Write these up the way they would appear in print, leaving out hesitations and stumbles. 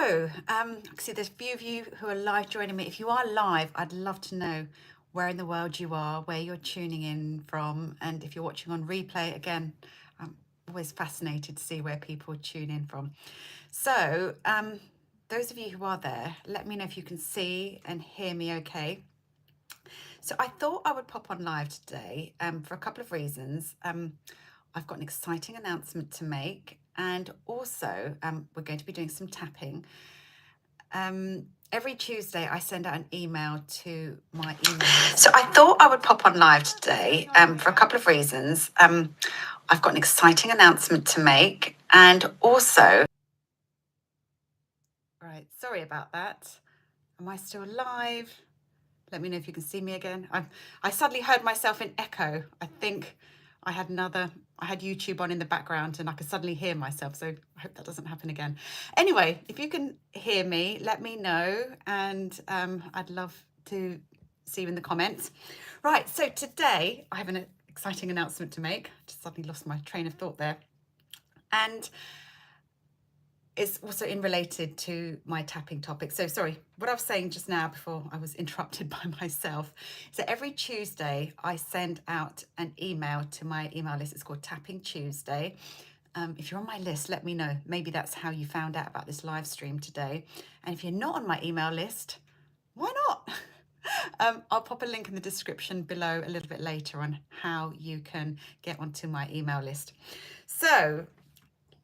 I can see there's a few of you who are live joining me. If you are live, I'd love to know where in the world you are, where you're tuning in from, and if you're watching on replay, again, I'm always fascinated to see where people tune in from. So, those of you who are there, let me know if you can see and hear me okay. So I thought I would pop on live today for a couple of reasons. I've got an exciting announcement to make, and also we're going to be doing some tapping. Every Tuesday I send out an email to my email list. So I thought I would pop on live today for a couple of reasons. I've got an exciting announcement to make, and also... Right, sorry about that. Am I still live? Let me know if you can see me again. I suddenly heard myself in echo. I think I had YouTube on in the background and I could suddenly hear myself. So I hope that doesn't happen again. Anyway, if you can hear me, let me know. And I'd love to see you in the comments. Right, so today I have an exciting announcement to make. Just suddenly lost my train of thought there. And it's also in related to my tapping topic. So sorry, what I was saying just now before I was interrupted by myself. So every Tuesday I send out an email to my email list. It's called Tapping Tuesday. If you're on my list, let me know. Maybe that's how you found out about this live stream today. And if you're not on my email list, why not? I'll pop a link in the description below a little bit later on how you can get onto my email list. So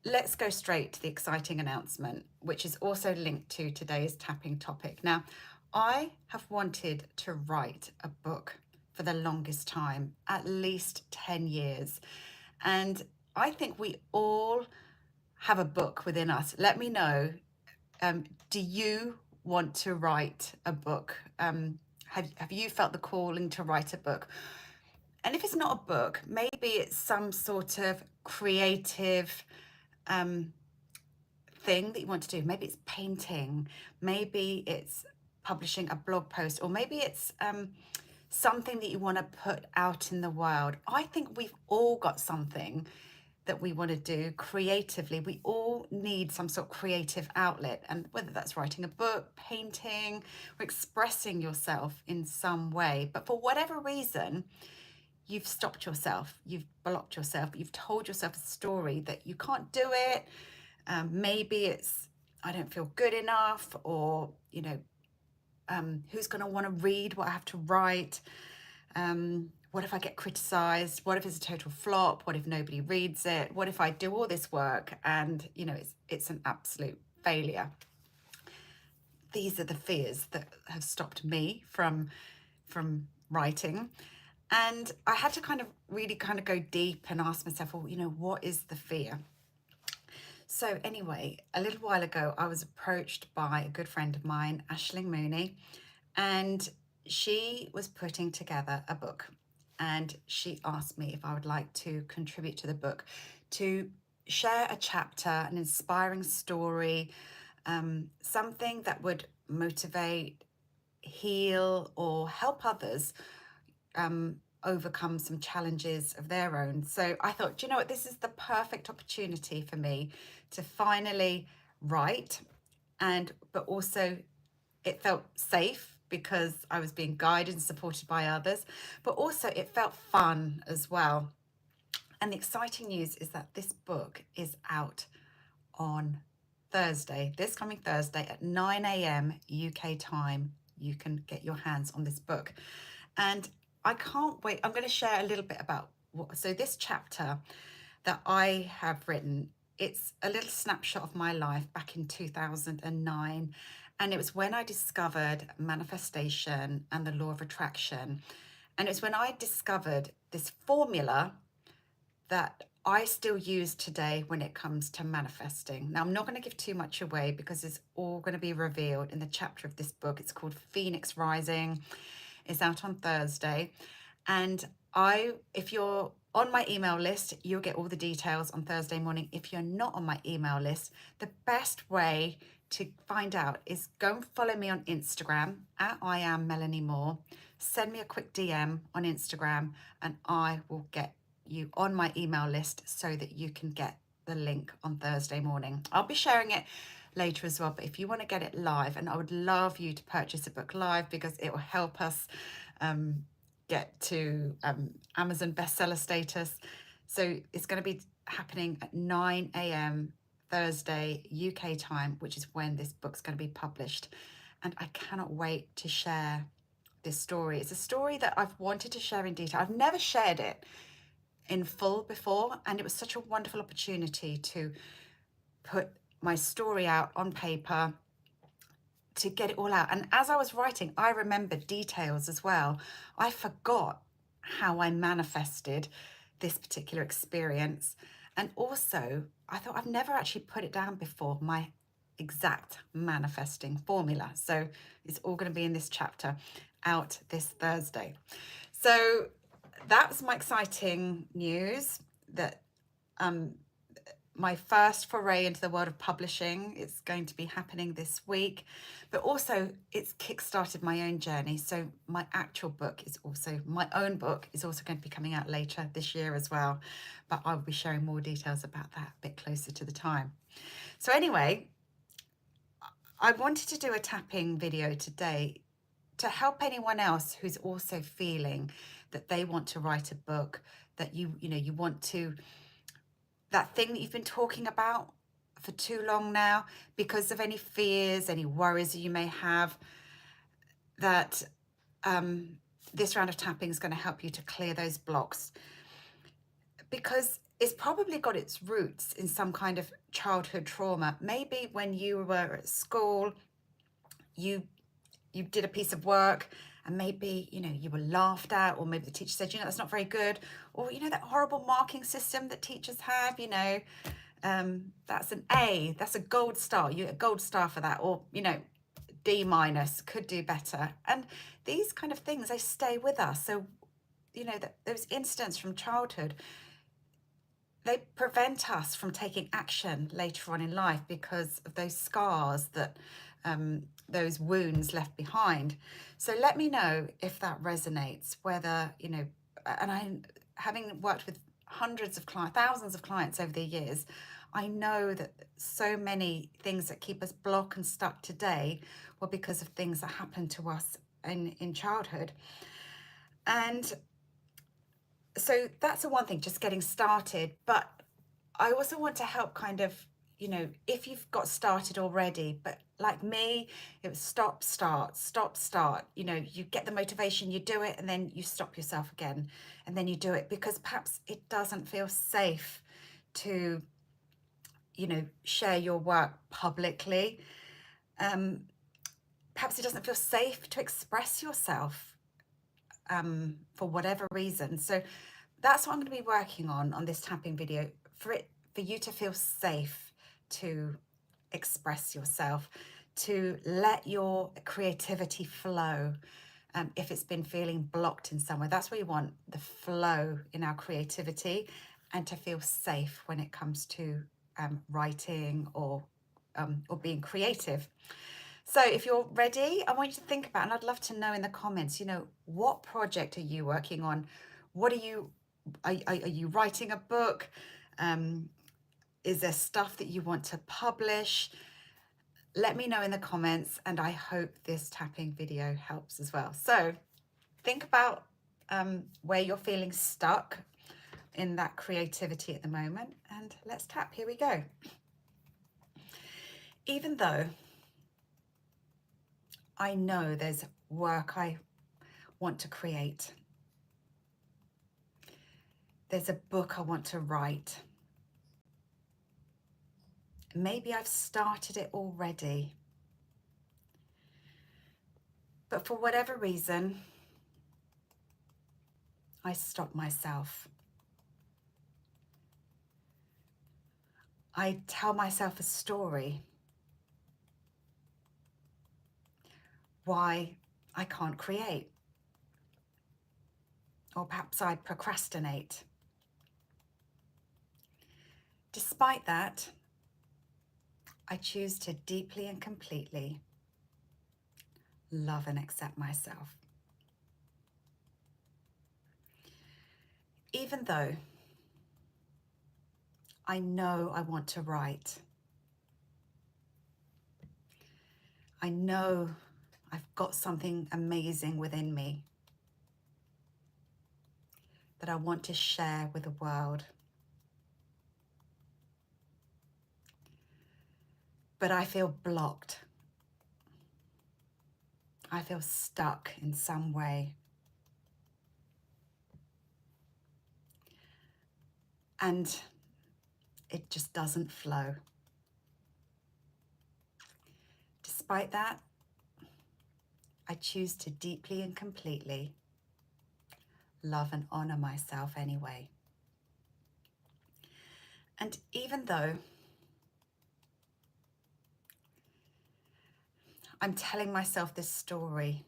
let's go straight to the exciting announcement, which is also linked to today's tapping topic. Now, I have wanted to write a book for the longest time, at least 10 years. And I think we all have a book within us. Let me know, do you want to write a book? Have you felt the calling to write a book? And if it's not a book, maybe it's some sort of creative thing that you want to do. Maybe it's painting, maybe it's publishing a blog post, or maybe it's something that you want to put out in the world. I think we've all got something that we want to do creatively. We all need some sort of creative outlet, and whether that's writing a book, painting, or expressing yourself in some way. But for whatever reason, you've stopped yourself, you've blocked yourself, you've told yourself a story that you can't do it. Maybe it's, I don't feel good enough, or, you know, who's going to want to read what I have to write? What if I get criticized? What if it's a total flop? What if nobody reads it? What if I do all this work and, you know, it's an absolute failure? These are the fears that have stopped me from writing. And I had to really go deep and ask myself, well, you know, what is the fear? So anyway, a little while ago, I was approached by a good friend of mine, Aisling Mooney, and she was putting together a book. And she asked me if I would like to contribute to the book, to share a chapter, an inspiring story, something that would motivate, heal, or help others overcome some challenges of their own. So I thought, do you know what, this is the perfect opportunity for me to finally write, but also it felt safe because I was being guided and supported by others, but also it felt fun as well. And the exciting news is that this book is out on Thursday, this coming Thursday at 9 a.m. UK time. You can get your hands on this book. And I can't wait. I'm going to share a little bit about so this chapter that I have written, it's a little snapshot of my life back in 2009. And it was when I discovered manifestation and the law of attraction. And it's when I discovered this formula that I still use today when it comes to manifesting. Now, I'm not going to give too much away because it's all going to be revealed in the chapter of this book. It's called Phoenix Rising. It's out on Thursday. And if you're on my email list, you'll get all the details on Thursday morning. If you're not on my email list, the best way to find out is go and follow me on Instagram at I am Melanie Moore. Send me a quick DM on Instagram and I will get you on my email list so that you can get the link on Thursday morning. I'll be sharing it later as well. But if you want to get it live, and I would love you to purchase a book live because it will help us get to Amazon bestseller status. So it's going to be happening at 9 a.m. Thursday UK time, which is when this book's going to be published. And I cannot wait to share this story. It's a story that I've wanted to share in detail. I've never shared it in full before, and it was such a wonderful opportunity to put my story out on paper, to get it all out. And as I was writing, I remembered details as well. I forgot how I manifested this particular experience. And also, I thought I've never actually put it down before, my exact manifesting formula. So it's all going to be in this chapter out this Thursday. So that's my exciting news, that my first foray into the world of publishing is going to be happening this week, but also it's kickstarted my own journey. So my actual book is also, my own book is also going to be coming out later this year as well, but I'll be sharing more details about that a bit closer to the time. So anyway, I wanted to do a tapping video today to help anyone else who's also feeling that they want to write a book, that you want to, that thing that you've been talking about for too long now, because of any fears, any worries that you may have, that this round of tapping is going to help you to clear those blocks, because it's probably got its roots in some kind of childhood trauma. Maybe when you were at school, you did a piece of work and maybe, you were laughed at, or maybe the teacher said, that's not very good, or, that horrible marking system that teachers have, that's an A, that's a gold star, you get a gold star for that, or, D minus, could do better. And these kind of things, they stay with us. So, those incidents from childhood, they prevent us from taking action later on in life because of those scars, that those wounds left behind. So let me know if that resonates, whether, and I, having worked with hundreds of clients, thousands of clients over the years, I know that so many things that keep us blocked and stuck today were because of things that happened to us in childhood. And so that's the one thing, just getting started. But I also want to help kind of, if you've got started already, but like me, it was stop, start, stop, start. You get the motivation, you do it, and then you stop yourself again, and then you do it because perhaps it doesn't feel safe to, share your work publicly. Perhaps it doesn't feel safe to express yourself for whatever reason. So that's what I'm going to be working on this tapping video, for you to feel safe to express yourself, to let your creativity flow. If it's been feeling blocked in somewhere, that's where you want the flow in our creativity, and to feel safe when it comes to writing or being creative. So if you're ready, I want you to think about, and I'd love to know in the comments, what project are you working on? What are you writing a book? Is there stuff that you want to publish? Let me know in the comments, and I hope this tapping video helps as well. So think about where you're feeling stuck in that creativity at the moment, and let's tap. Here we go. Even though I know there's work I want to create, there's a book I want to write, maybe I've started it already, but for whatever reason, I stop myself. I tell myself a story why I can't create, or perhaps I procrastinate. Despite that, I choose to deeply and completely love and accept myself. Even though I know I want to write, I know I've got something amazing within me that I want to share with the world. But I feel blocked. I feel stuck in some way. And it just doesn't flow. Despite that, I choose to deeply and completely love and honor myself anyway. And even though I'm telling myself this story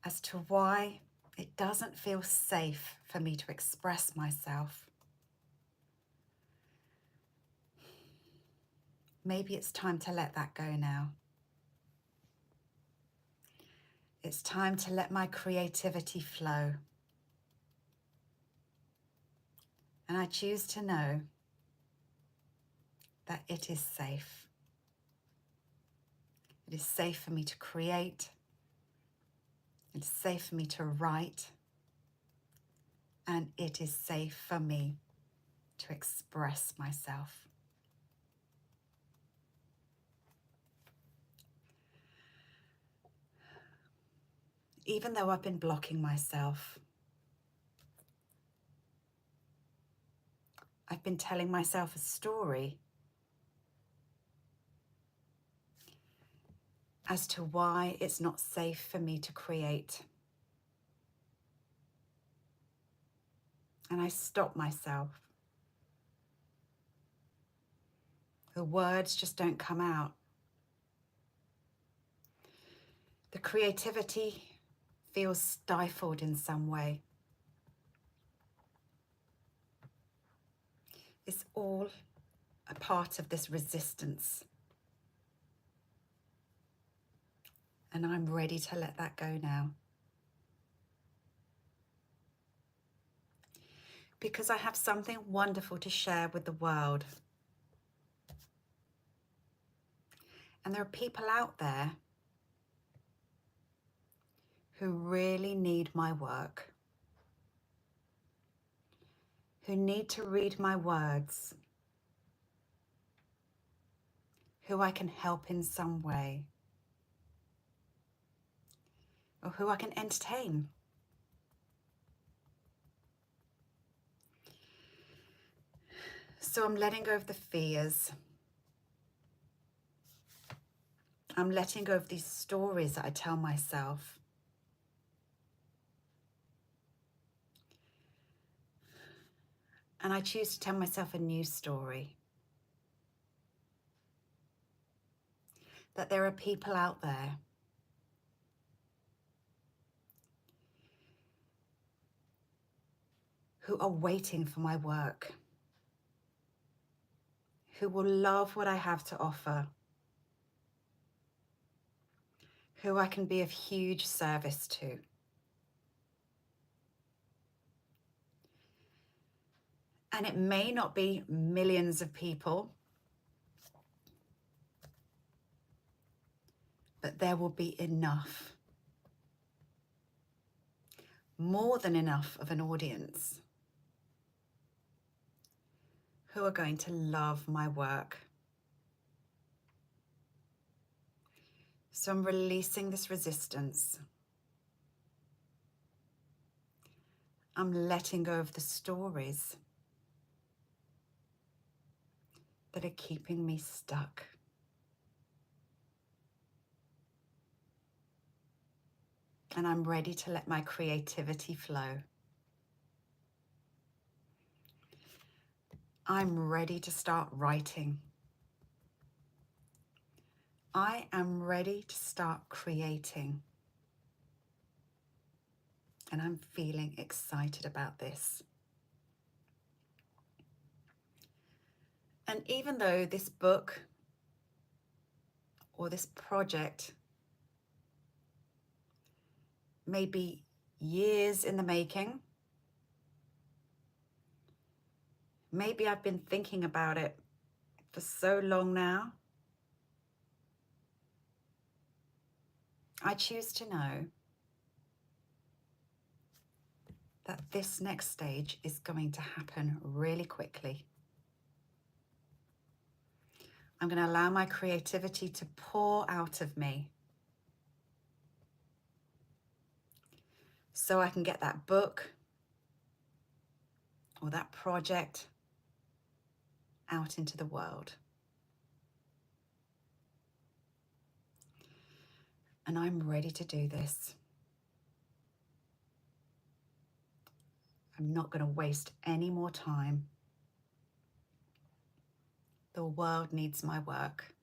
as to why it doesn't feel safe for me to express myself, maybe it's time to let that go now. It's time to let my creativity flow. And I choose to know that it is safe. It is safe for me to create. It is safe for me to write. And it is safe for me to express myself. Even though I've been blocking myself, I've been telling myself a story as to why it's not safe for me to create. And I stop myself. The words just don't come out. The creativity feels stifled in some way. It's all a part of this resistance. And I'm ready to let that go now. Because I have something wonderful to share with the world. And there are people out there who really need my work, who need to read my words, who I can help in some way, or who I can entertain. So I'm letting go of the fears. I'm letting go of these stories that I tell myself. And I choose to tell myself a new story. That there are people out there who are waiting for my work, who will love what I have to offer, who I can be of huge service to. And it may not be millions of people, but there will be enough, more than enough of an audience who are going to love my work. So I'm releasing this resistance. I'm letting go of the stories that are keeping me stuck. And I'm ready to let my creativity flow. I'm ready to start writing. I am ready to start creating. And I'm feeling excited about this. And even though this book or this project may be years in the making, maybe I've been thinking about it for so long now, I choose to know that this next stage is going to happen really quickly. I'm going to allow my creativity to pour out of me so I can get that book or that project out into the world. And I'm ready to do this. I'm not going to waste any more time. The world needs my work.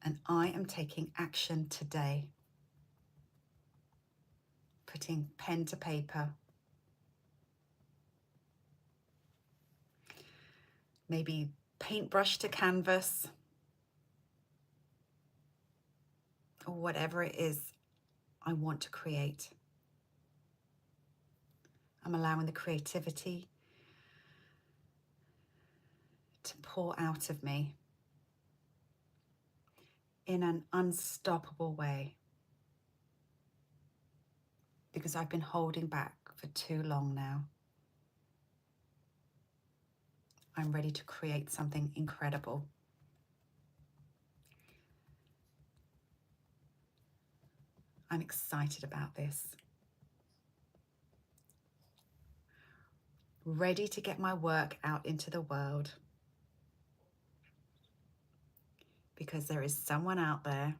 And I am taking action today, putting pen to paper, maybe paintbrush to canvas, or whatever it is I want to create. I'm allowing the creativity to pour out of me in an unstoppable way, because I've been holding back for too long now. I'm ready to create something incredible. I'm excited about this. Ready to get my work out into the world, because there is someone out there.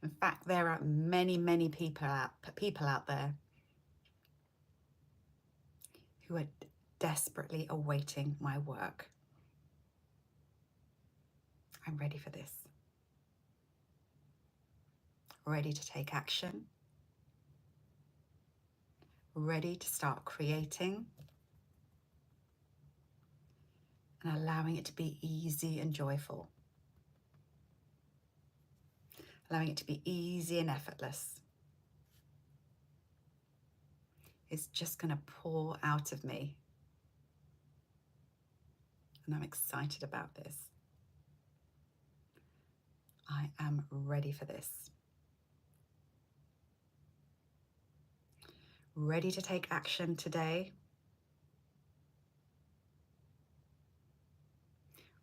In fact, there are many, many people out there who are desperately awaiting my work. I'm ready for this. Ready to take action. Ready to start creating and allowing it to be easy and joyful. Allowing it to be easy and effortless. It's just going to pour out of me. And I'm excited about this. I am ready for this. Ready to take action today.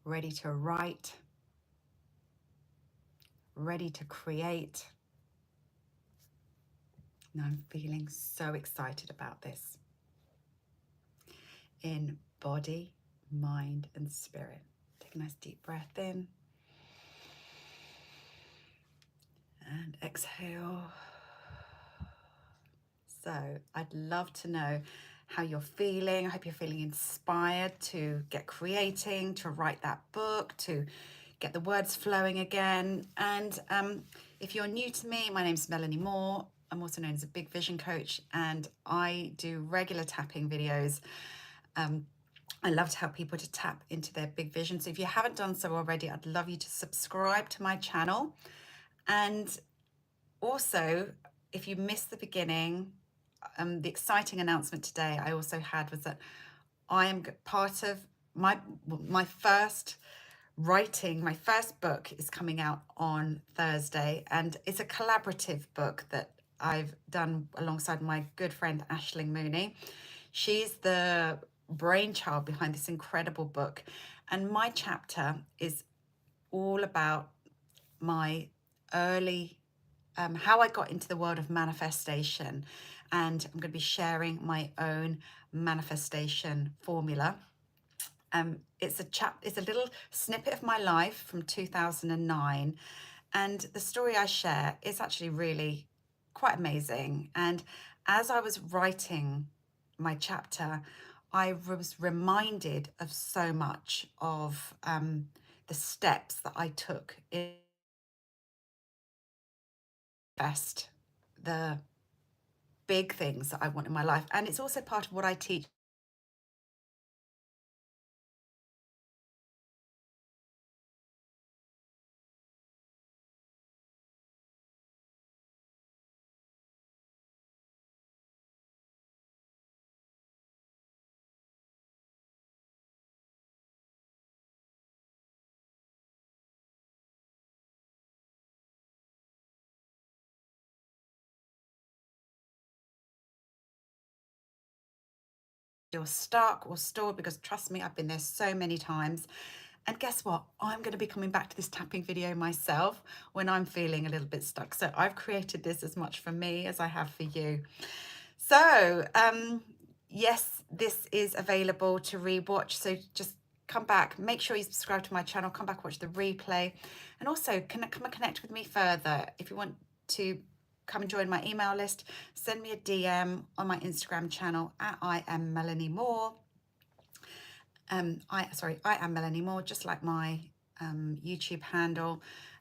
Ready to write. Ready to create. And I'm feeling so excited about this. In body, mind, and spirit. Take a nice deep breath in. And exhale. So I'd love to know how you're feeling. I hope you're feeling inspired to get creating, to write that book, to get the words flowing again. And if you're new to me, my name's Melanie Moore. I'm also known as a Big Vision Coach, and I do regular tapping videos. I love to help people to tap into their big vision. So if you haven't done so already, I'd love you to subscribe to my channel. And also, if you missed the beginning, the exciting announcement today I also had was that I am part of my first writing. My first book is coming out on Thursday, and it's a collaborative book that I've done alongside my good friend Aisling Mooney. She's the brainchild behind this incredible book, and my chapter is all about my early how I got into the world of manifestation, and I'm going to be sharing my own manifestation formula. It's a little snippet of my life from 2009, and the story I share is actually really quite amazing. And as I was writing my chapter, I was reminded of so much of the steps that I took in best the big things that I want in my life. And it's also part of what I teach you're stuck or stalled, because trust me, I've been there so many times. And guess what? I'm going to be coming back to this tapping video myself when I'm feeling a little bit stuck. So I've created this as much for me as I have for you. So yes, this is available to rewatch. So just come back, make sure you subscribe to my channel, come back, watch the replay, and also come and connect with me further. If you want to come and join my email list, send me a DM on my Instagram channel at I am Melanie Moore. I am Melanie Moore, just like my YouTube handle,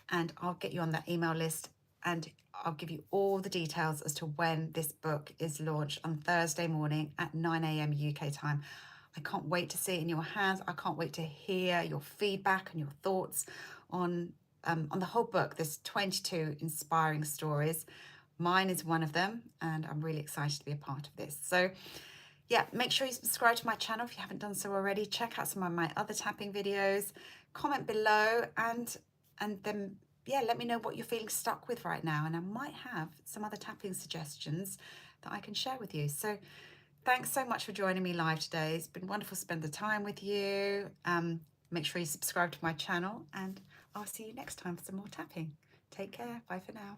and I'll get you on that email list, and I'll give you all the details as to when this book is launched on Thursday morning at 9 a.m. UK time. I can't wait to see it in your hands. I can't wait to hear your feedback and your thoughts on the whole book. There's 22 inspiring stories. Mine is one of them, and I'm really excited to be a part of this. So yeah, make sure you subscribe to my channel if you haven't done so already. Check out some of my other tapping videos, comment below, and then yeah, let me know what you're feeling stuck with right now, and I might have some other tapping suggestions that I can share with you. So thanks so much for joining me live today. It's been wonderful to spend the time with you. Make sure you subscribe to my channel, and I'll see you next time for some more tapping. Take care. Bye for now.